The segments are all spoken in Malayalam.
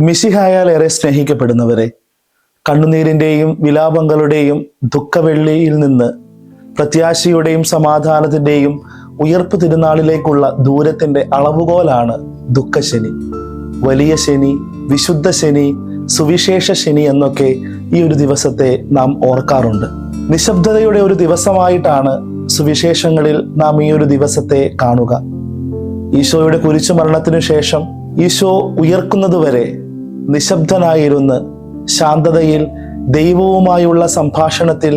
മിശിഹായാൽ ഏറെ സ്നേഹിക്കപ്പെടുന്നവരെ, കണ്ണുനീരിൻ്റെയും വിലാപങ്ങളുടെയും ദുഃഖവെള്ളിയിൽ നിന്ന് പ്രത്യാശയുടെയും സമാധാനത്തിൻ്റെയും ഉയർപ്പ് തിരുനാളിലേക്കുള്ള ദൂരത്തിൻ്റെ അളവുകോലാണ് ദുഃഖശനി, വലിയ ശനി, വിശുദ്ധ ശനി, സുവിശേഷ ശനി എന്നൊക്കെ ഈ ഒരു ദിവസത്തെ നാം ഓർക്കാറുണ്ട്. നിശബ്ദതയുടെ ഒരു ദിവസമായിട്ടാണ് സുവിശേഷങ്ങളിൽ നാം ഈ ഒരു ദിവസത്തെ കാണുക. ഈശോയുടെ കുരിശുമരണത്തിനു ശേഷം ഈശോ ഉയർക്കുന്നതുവരെ നിശബ്ദനായിരുന്ന് ശാന്തതയിൽ ദൈവവുമായുള്ള സംഭാഷണത്തിൽ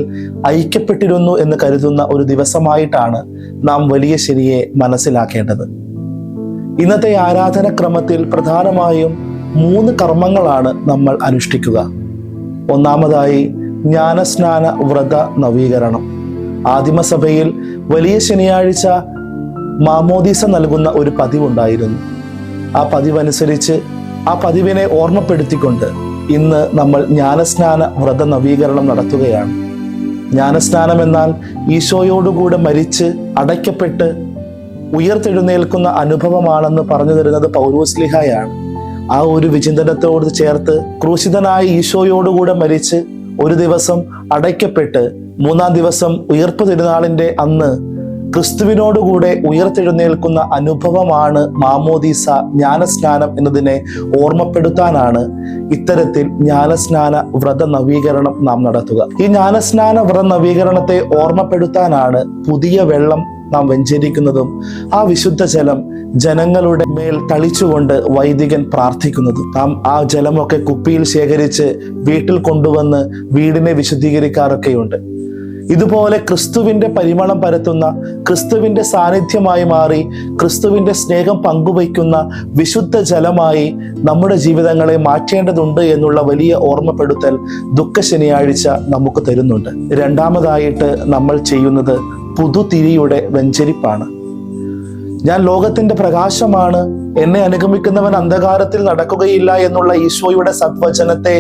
ഐക്യപ്പെട്ടിരുന്നു എന്ന് കരുതുന്ന ഒരു ദിവസമായിട്ടാണ് നാം വലിയ ശനിയെ മനസ്സിലാക്കേണ്ടത്. ഇന്നത്തെ ആരാധനക്രമത്തിൽ പ്രധാനമായും 3 കർമ്മങ്ങളാണ് നമ്മൾ അനുഷ്ഠിക്കുക. ഒന്നാമതായി ജ്ഞാനസ്നാന വ്രത നവീകരണം. ആദിമസഭയിൽ വലിയ ശനിയാഴ്ച മാമോദീസ നൽകുന്ന ഒരു പതിവുണ്ടായിരുന്നു. ആ പതിവനുസരിച്ച് ആ പതിവിനെ ഓർമ്മപ്പെടുത്തിക്കൊണ്ട് ഇന്ന് നമ്മൾ ജ്ഞാനസ്നാന വ്രത നവീകരണം നടത്തുകയാണ്. ജ്ഞാനസ്നാനം എന്നാൽ ഈശോയോടുകൂടെ മരിച്ച് അടയ്ക്കപ്പെട്ട് ഉയർത്തെഴുന്നേൽക്കുന്ന അനുഭവമാണെന്ന് പറഞ്ഞു തരുന്നത് പൗലോസ്ലീഹായാണ്. ആ ഒരു വിചിന്തനത്തോട് ചേർത്ത് ക്രൂശിതനായ ഈശോയോടുകൂടെ മരിച്ച് ഒരു ദിവസം അടയ്ക്കപ്പെട്ട് 3-ാം ദിവസം ഉയർപ്പ് തിരുനാളിന്റെ അന്ന് ക്രിസ്തുവിനോടുകൂടെ ഉയർത്തെഴുന്നേൽക്കുന്ന അനുഭവമാണ് മാമോദീസ, ജ്ഞാനസ്നാനം എന്നതിനെ ഓർമ്മപ്പെടുത്താനാണ് ഇത്തരത്തിൽ ജ്ഞാനസ്നാന വ്രത നവീകരണം നാം നടത്തുക. ഈ ജ്ഞാനസ്നാന വ്രത നവീകരണത്തെ ഓർമ്മപ്പെടുത്താനാണ് പുതിയ വെള്ളം നാം വെഞ്ചരിക്കുന്നതും ആ വിശുദ്ധ ജലം ജനങ്ങളുടെ മേൽ തളിച്ചുകൊണ്ട് വൈദികൻ പ്രാർത്ഥിക്കുന്നതും. നാം ആ ജലമൊക്കെ കുപ്പിയിൽ ശേഖരിച്ച് വീട്ടിൽ കൊണ്ടുവന്ന് വീടിനെ വിശുദ്ധീകരിക്കാറൊക്കെയുണ്ട്. ഇതുപോലെ ക്രിസ്തുവിന്റെ പരിമളം പരത്തുന്ന, ക്രിസ്തുവിന്റെ സാന്നിധ്യമായി മാറി ക്രിസ്തുവിന്റെ സ്നേഹം പങ്കുവയ്ക്കുന്ന വിശുദ്ധ ജലമായി നമ്മുടെ ജീവിതങ്ങളെ മാറ്റേണ്ടതുണ്ട് എന്നുള്ള വലിയ ഓർമ്മപ്പെടുത്തൽ ദുഃഖശനിയാഴ്ച നമുക്ക് തരുന്നുണ്ട്. രണ്ടാമതായിട്ട് നമ്മൾ ചെയ്യുന്നത് പുതുതിരിയുടെ വെഞ്ചരിപ്പാണ്. ഞാൻ ലോകത്തിന്റെ പ്രകാശമാണ്, എന്നെ അനുഗമിക്കുന്നവൻ അന്ധകാരത്തിൽ നടക്കുകയില്ല എന്നുള്ള ഈശോയുടെ സദ്വചനത്തെ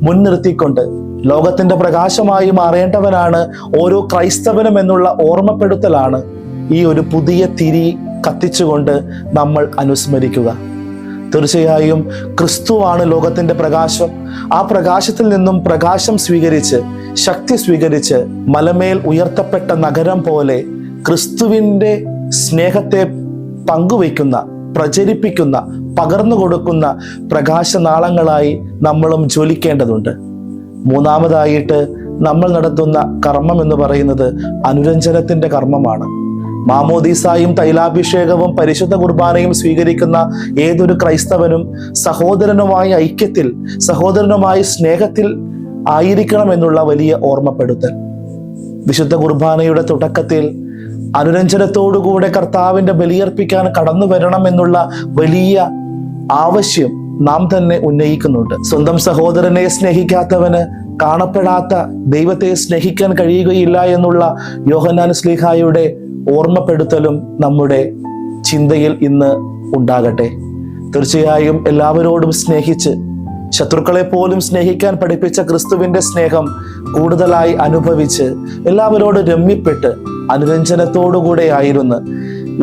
മുൻനിർത്തിക്കൊണ്ട് ലോകത്തിന്റെ പ്രകാശമായി മാറേണ്ടവനാണ് ഓരോ ക്രൈസ്തവനും എന്നുള്ള ഓർമ്മപ്പെടുത്തലാണ് ഈ ഒരു പുതിയ തിരി കത്തിച്ചുകൊണ്ട് നമ്മൾ അനുസ്മരിക്കുക. തീർച്ചയായും ക്രിസ്തുവാണ് ലോകത്തിന്റെ പ്രകാശം. ആ പ്രകാശത്തിൽ നിന്നും പ്രകാശം സ്വീകരിച്ച്, ശക്തി സ്വീകരിച്ച് മലമേൽ ഉയർത്തപ്പെട്ട നഗരം പോലെ ക്രിസ്തുവിന്റെ സ്നേഹത്തെ പങ്കുവയ്ക്കുന്ന, പ്രചരിപ്പിക്കുന്ന, പകർന്നു കൊടുക്കുന്ന പ്രകാശനാളങ്ങളായി നമ്മളും ജ്വലിക്കേണ്ടതുണ്ട്. മൂന്നാമതായിട്ട് നമ്മൾ നടത്തുന്ന കർമ്മം എന്ന് പറയുന്നത് അനുരഞ്ജനത്തിന്റെ കർമ്മമാണ്. മാമോദീസായും തൈലാഭിഷേകവും പരിശുദ്ധ കുർബാനയും സ്വീകരിക്കുന്ന ഏതൊരു ക്രൈസ്തവനും സഹോദരനുമായ ഐക്യത്തിൽ, സഹോദരനുമായ സ്നേഹത്തിൽ ആയിരിക്കണം എന്നുള്ള വലിയ ഓർമ്മപ്പെടുത്തൽ. വിശുദ്ധ കുർബാനയുടെ തുടക്കത്തിൽ അനുരഞ്ജനത്തോടുകൂടെ കർത്താവിന്റെ ബലിയർപ്പിക്കാൻ കടന്നു വരണം എന്നുള്ള വലിയ ആവശ്യം നാം തന്നെ ഉന്നയിക്കുന്നുണ്ട്. സ്വന്തം സഹോദരനെ സ്നേഹിക്കാത്തവന് കാണപ്പെടാത്ത ദൈവത്തെ സ്നേഹിക്കാൻ കഴിയുകയില്ല എന്നുള്ള യോഹന്നാൻ ശ്ലീഹായുടെ ഓർമ്മപ്പെടുത്തലും നമ്മുടെ ചിന്തയിൽ ഇന്ന് ഉണ്ടാകട്ടെ. തീർച്ചയായും എല്ലാവരോടും സ്നേഹിച്ച്, ശത്രുക്കളെ പോലും സ്നേഹിക്കാൻ പഠിപ്പിച്ച ക്രിസ്തുവിന്റെ സ്നേഹം കൂടുതലായി അനുഭവിച്ച്, എല്ലാവരോടും രമ്യപ്പെട്ട് അനുരഞ്ജനത്തോടുകൂടെ ആയിരുന്ന്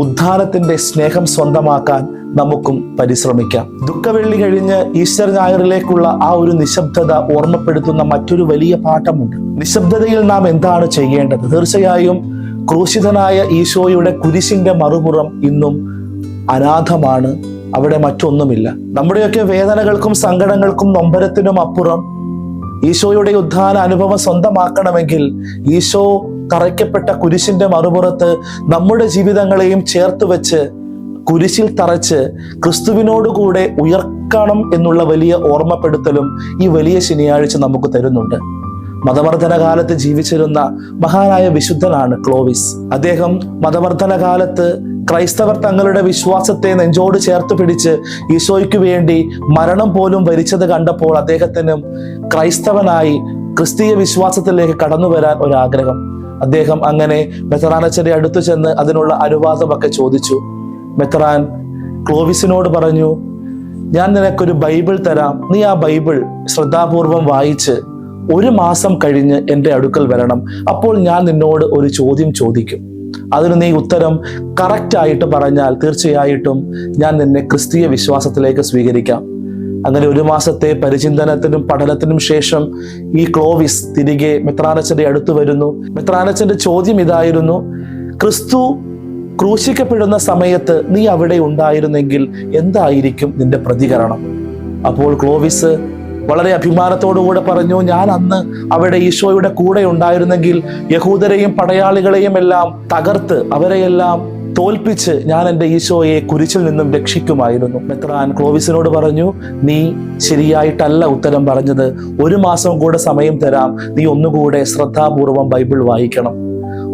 ഉദ്ധാനത്തിന്റെ സ്നേഹം സ്വന്തമാക്കാൻ നമുക്കും പരിശ്രമിക്കാം. ദുഃഖവെള്ളി കഴിഞ്ഞ് ഈസ്റ്റർ ഞായറിലേക്കുള്ള ആ ഒരു നിശബ്ദത ഓർമ്മപ്പെടുത്തുന്ന മറ്റൊരു വലിയ പാഠമുണ്ട്. നിശബ്ദതയിൽ നാം എന്താണ് ചെയ്യേണ്ടത്? തീർച്ചയായും ക്രൂശിതനായ ഈശോയുടെ കുരിശിന്റെ മറുപുറം ഇന്നും അനാഥമാണ്. അവിടെ മറ്റൊന്നുമില്ല. നമ്മുടെയൊക്കെ വേദനകൾക്കും സങ്കടങ്ങൾക്കും നൊമ്പരത്തിനും അപ്പുറം ഈശോയുടെ ഉദ്ധാന അനുഭവം സ്വന്തമാക്കണമെങ്കിൽ ഈശോ തറയ്ക്കപ്പെട്ട കുരിശിന്റെ മറുപുറത്ത് നമ്മുടെ ജീവിതങ്ങളെയും ചേർത്ത് വെച്ച് കുരിശിൽ തറച്ച് ക്രിസ്തുവിനോടുകൂടെ ഉയർക്കണം എന്നുള്ള വലിയ ഓർമ്മപ്പെടുത്തലും ഈ വലിയ ശനിയാഴ്ച നമുക്ക് തരുന്നുണ്ട്. മതവർദ്ധന കാലത്ത് ജീവിച്ചിരുന്ന മഹാനായ വിശുദ്ധനാണ് ക്ലോവിസ്. അദ്ദേഹം മതവർദ്ധന കാലത്ത് ക്രൈസ്തവർ തങ്ങളുടെ വിശ്വാസത്തെ നെഞ്ചോട് ചേർത്ത് പിടിച്ച് ഈശോയ്ക്ക് വേണ്ടി മരണം പോലും വരിച്ചത് കണ്ടപ്പോൾ അദ്ദേഹത്തിനും ക്രൈസ്തവനായി ക്രിസ്തീയ വിശ്വാസത്തിലേക്ക് കടന്നു വരാൻ ഒരാഗ്രഹം. അദ്ദേഹം അങ്ങനെ മെത്രാനച്ചന്റെ അടുത്തു ചെന്ന് അതിനുള്ള അനുവാദമൊക്കെ ചോദിച്ചു. മെത്രാൻ ക്ലോവിസിനോട് പറഞ്ഞു, ഞാൻ നിനക്കൊരു ബൈബിൾ തരാം, നീ ആ ബൈബിൾ ശ്രദ്ധാപൂർവം വായിച്ച് 1 മാസം കഴിഞ്ഞ് എൻ്റെ അടുക്കൽ വരണം. അപ്പോൾ ഞാൻ നിന്നോട് ഒരു ചോദ്യം ചോദിക്കും. അതിന് നീ ഉത്തരം കറക്റ്റ് ആയിട്ട് പറഞ്ഞാൽ തീർച്ചയായിട്ടും ഞാൻ നിന്നെ ക്രിസ്തീയ വിശ്വാസത്തിലേക്ക് സ്വീകരിക്കാം. അങ്ങനെ 1 മാസത്തെ പരിചിന്തനത്തിനും പഠനത്തിനും ശേഷം ഈ ക്ലോവിസ് തിരികെ മെത്രാനച്ചന്റെ അടുത്ത് വരുന്നു. മെത്രാനച്ചന്റെ ചോദ്യം ഇതായിരുന്നു: ക്രിസ്തു ക്രൂശിക്കപ്പെടുന്ന സമയത്ത് നീ അവിടെ ഉണ്ടായിരുന്നെങ്കിൽ എന്തായിരിക്കും നിന്റെ പ്രതികരണം? അപ്പോൾ ക്ലോവിസ് വളരെ അഭിമാനത്തോടുകൂടെ പറഞ്ഞു, ഞാൻ അന്ന് അവിടെ ഈശോയുടെ കൂടെ ഉണ്ടായിരുന്നെങ്കിൽ യഹൂദരെയും പടയാളികളെയും എല്ലാം തകർത്ത് അവരെയെല്ലാം തോൽപ്പിച്ച് ഞാൻ എൻ്റെ ഈശോയെ കുരിശിൽ നിന്നും രക്ഷിക്കുമായിരുന്നു. മെത്രാൻ ക്ലോവിസിനോട് പറഞ്ഞു, നീ ശരിയായിട്ടല്ല ഉത്തരം പറഞ്ഞത്. 1 മാസം കൂടെ സമയം തരാം, നീ ഒന്നുകൂടെ ശ്രദ്ധാപൂർവം ബൈബിൾ വായിക്കണം.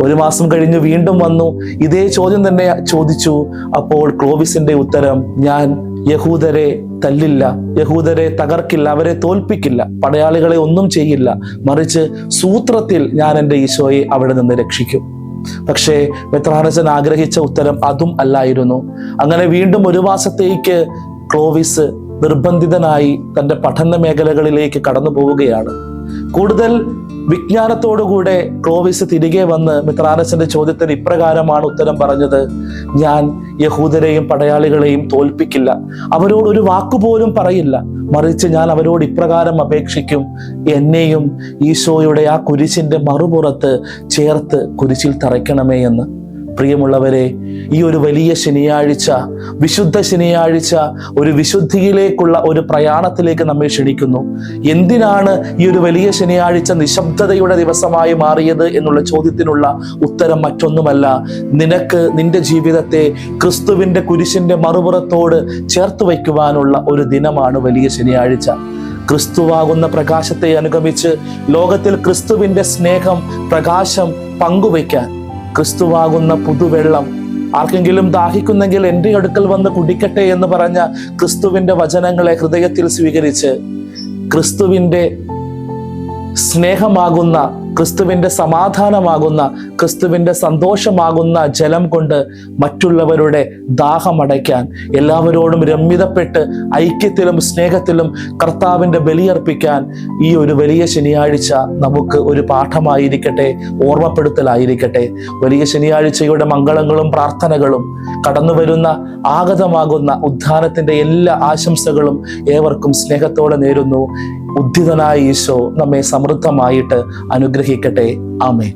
1 മാസം കഴിഞ്ഞ് വീണ്ടും വന്നു, ഇതേ ചോദ്യം തന്നെ ചോദിച്ചു. അപ്പോൾ ക്ലോവിസിന്റെ ഉത്തരം, ഞാൻ യഹൂദരെ തല്ലില്ല, യഹൂദരെ തകർക്കില്ല, അവരെ തോൽപ്പിക്കില്ല, പടയാളികളെ ഒന്നും ചെയ്യില്ല, മറിച്ച് സൂത്രത്തിൽ ഞാൻ എൻ്റെ ഈശോയെ അവിടെ നിന്ന് രക്ഷിക്കും. പക്ഷേ മെത്രാനച്ചൻ ആഗ്രഹിച്ച ഉത്തരം അതും അല്ലായിരുന്നു. അങ്ങനെ വീണ്ടും 1 മാസത്തേക്ക് ക്ലോവിസ് നിർബന്ധിതനായി തൻ്റെ പഠന മേഖലകളിലേക്ക് കടന്നു പോവുകയാണ്. കൂടുതൽ വിജ്ഞാനത്തോടുകൂടെ ക്ലോവിസ് തിരികെ വന്ന് മെത്രാനച്ചന്റെ ചോദ്യത്തിന് ഇപ്രകാരമാണ് ഉത്തരം പറഞ്ഞത്: ഞാൻ യഹൂദരെയും പടയാളികളെയും തോൽപ്പിക്കില്ല, അവരോട് ഒരു വാക്കുപോലും പറയില്ല, മറിച്ച് ഞാൻ അവരോട് ഇപ്രകാരം അപേക്ഷിക്കും, എന്നെയും ഈശോയുടെ ആ കുരിശിന്റെ മറുപുറത്ത് ചേർത്ത് കുരിശിൽ തറയ്ക്കണമേ എന്ന്. പ്രിയമുള്ളവരെ, ഈ ഒരു വലിയ ശനിയാഴ്ച, വിശുദ്ധ ശനിയാഴ്ച, ഒരു വിശുദ്ധിയിലേക്കുള്ള ഒരു പ്രയാണത്തിലേക്ക് നമ്മെ ക്ഷണിക്കുന്നു. എന്തിനാണ് ഈ ഒരു വലിയ ശനിയാഴ്ച നിശബ്ദതയുടെ ദിവസമായി മാറിയത് എന്നുള്ള ചോദ്യത്തിനുള്ള ഉത്തരം മറ്റൊന്നുമല്ല, നിനക്ക് നിന്റെ ജീവിതത്തെ ക്രിസ്തുവിന്റെ കുരിശിന്റെ മറുപുറത്തോട് ചേർത്ത് വയ്ക്കുവാനുള്ള ഒരു ദിനമാണ് വലിയ ശനിയാഴ്ച. ക്രിസ്തുവാകുന്ന പ്രകാശത്തെ അനുഗമിച്ച് ലോകത്തിൽ ക്രിസ്തുവിന്റെ സ്നേഹം, പ്രകാശം പങ്കുവയ്ക്കാൻ, ക്രിസ്തുവാകുന്ന പുതുവെള്ളം, ആർക്കെങ്കിലും ദാഹിക്കുന്നെങ്കിൽ എൻ്റെ അടുക്കൽ വന്ന് കുടിക്കട്ടെ എന്ന് പറഞ്ഞ ക്രിസ്തുവിന്റെ വചനങ്ങളെ ഹൃദയത്തിൽ സ്വീകരിച്ച് ക്രിസ്തുവിന്റെ സ്നേഹമാകുന്ന, ക്രിസ്തുവിന്റെ സമാധാനമാകുന്ന, ക്രിസ്തുവിന്റെ സന്തോഷമാകുന്ന ജലം കൊണ്ട് മറ്റുള്ളവരുടെ ദാഹമടയ്ക്കാൻ, എല്ലാവരോടും രമ്യതപ്പെട്ട് ഐക്യത്തിലും സ്നേഹത്തിലും കർത്താവിന്റെ ബലിയർപ്പിക്കാൻ ഈ ഒരു വലിയ ശനിയാഴ്ച നമുക്ക് ഒരു പാഠമായിരിക്കട്ടെ, ഓർമ്മപ്പെടുത്തലായിരിക്കട്ടെ. വലിയ ശനിയാഴ്ചയുടെ മംഗളങ്ങളും പ്രാർത്ഥനകളും, കടന്നു വരുന്ന ആഗതമാകുന്ന ഉദ്ധാനത്തിന്റെ എല്ലാ ആശംസകളും ഏവർക്കും സ്നേഹത്തോടെ നേരുന്നു. ഉദ്ധിതനായ ഈശോ നമ്മെ സമൃദ്ധമായിട്ട് അനുഗ്രഹിക്കട്ടെ. ആമേൻ.